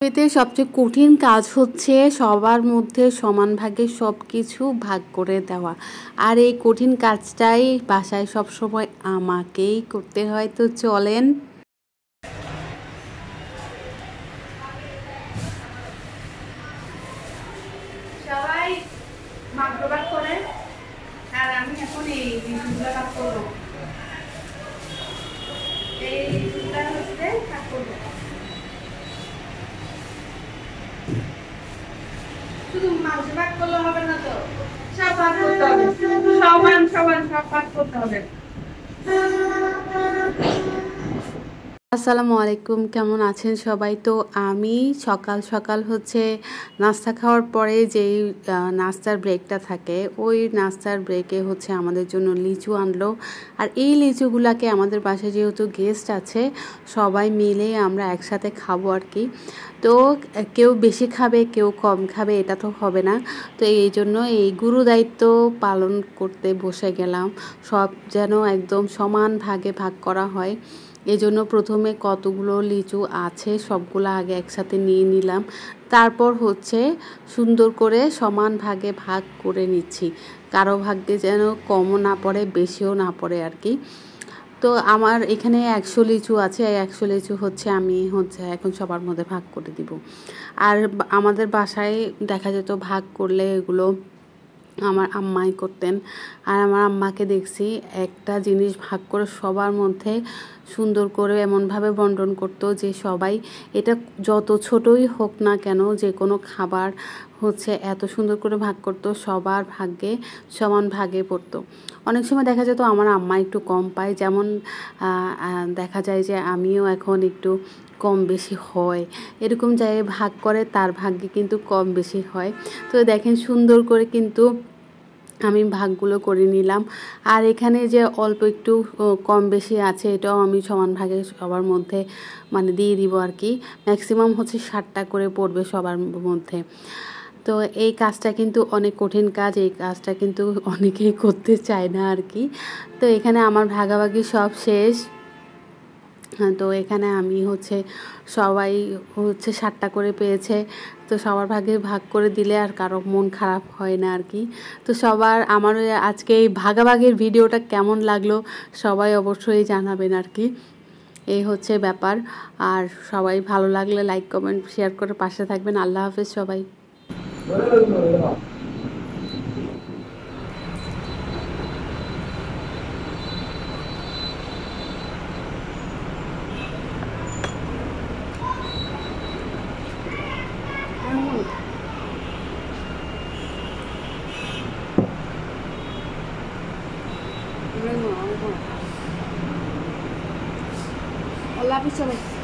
এতে সবচেয়ে কঠিন কাজ হচ্ছে সবার মধ্যে সমান ভাগে সব কিছু ভাগ করে দেওয়া। আর এই কঠিন কাজটাই বাসায় সবসময় আমাকেই করতে হয়। তো চলেন। সবাই মাগরিব করে আর আমি এখন এই জিনিসগুলো কাজ করব। এই জিনিসগুলো হচ্ছে কাজ করব। শুধু মাংস ভাগ করলে হবে না তো, সব ভাগ করতে হবে, সমান সমান সব ভাগ করতে হবে। আসসালামু আলাইকুম, কেমন আছেন সবাই? তো আমি সকাল সকাল হচ্ছে নাস্তা খাওয়ার পরে যেই নাস্তার ব্রেকটা থাকে, ওই নাস্তার ব্রেকে হচ্ছে আমাদের জন্য লিচু আনলো। আর এই লিচুগুলাকে আমাদের বাসায় যেহেতু গেস্ট আছে, সবাই মিলে আমরা একসাথে খাবো আর কি। তো কেউ বেশি খাবে কেউ কম খাবে, এটা তো হবে না। তো এই জন্য এই গুরু দায়িত্ব পালন করতে বসে গেলাম। সব যেন একদম সমান ভাগে ভাগ করা হয়। এজন্য প্রথমে কতগুলো লিচু আছে সবগুলো আগে একসাথে নিয়ে নিলাম। তারপর হচ্ছে সুন্দর করে সমান ভাগে ভাগ করে নিচ্ছি, কারো ভাগ্যে যেন কমও না পড়ে বেশিও না পড়ে আর কি। তো আমার এখানে 100 লিচু আছে, 100 লিচু হচ্ছে আমি হচ্ছে এখন সবার মধ্যে ভাগ করে দিব। আর আমাদের বাসায় দেখা যেত ভাগ করলে এগুলো আমার আম্মাই করতেন। আর আমার আম্মাকে দেখছি একটা জিনিস ভাগ করে সবার মধ্যে সুন্দর করে এমনভাবে বন্টন করতো যে সবাই, এটা যত ছোটই হোক না কেন, যে কোনো খাবার হচ্ছে এত সুন্দর করে ভাগ করতো, সবার ভাগ্যে সমান ভাগে পড়তো। অনেক সময় দেখা যেত আমার আম্মা একটু কম পায়, যেমন দেখা যায় যে আমিও এখন একটু কম বেশি হয়, এরকম জায়গায় ভাগ করে তার ভাগ্যে কিন্তু কম বেশি হয়। তো দেখেন সুন্দর করে কিন্তু আমি ভাগগুলো করে নিলাম। আর এখানে যে অল্প একটু কম বেশি আছে, এটাও আমি সমান ভাগে সবার মধ্যে মানে দিয়ে দিব আর কি। ম্যাক্সিমাম হচ্ছে 60টা করে পড়বে সবার মধ্যে। তো এই কাজটা কিন্তু অনেক কঠিন কাজ, এই কাজটা কিন্তু অনেকেই করতে চায় না আর কি। তো এখানে আমার ভাগাভাগি সব শেষ। তো এখানে আমি হচ্ছে সবাই হচ্ছে 60টা করে পেয়েছে। তো সবার ভাগে ভাগ করে দিলে আর কারো মন খারাপ হয় না আর কি। তো সবার আমার আজকে এই ভাগাভাগির ভিডিওটা কেমন লাগলো সবাই অবশ্যই জানাবেন আর কি। এই হচ্ছে ব্যাপার। আর সবাই ভালো লাগলে লাইক কমেন্ট শেয়ার করে পাশে থাকবেন। আল্লাহ হাফেজ সবাই। Allah hafiz সবাই।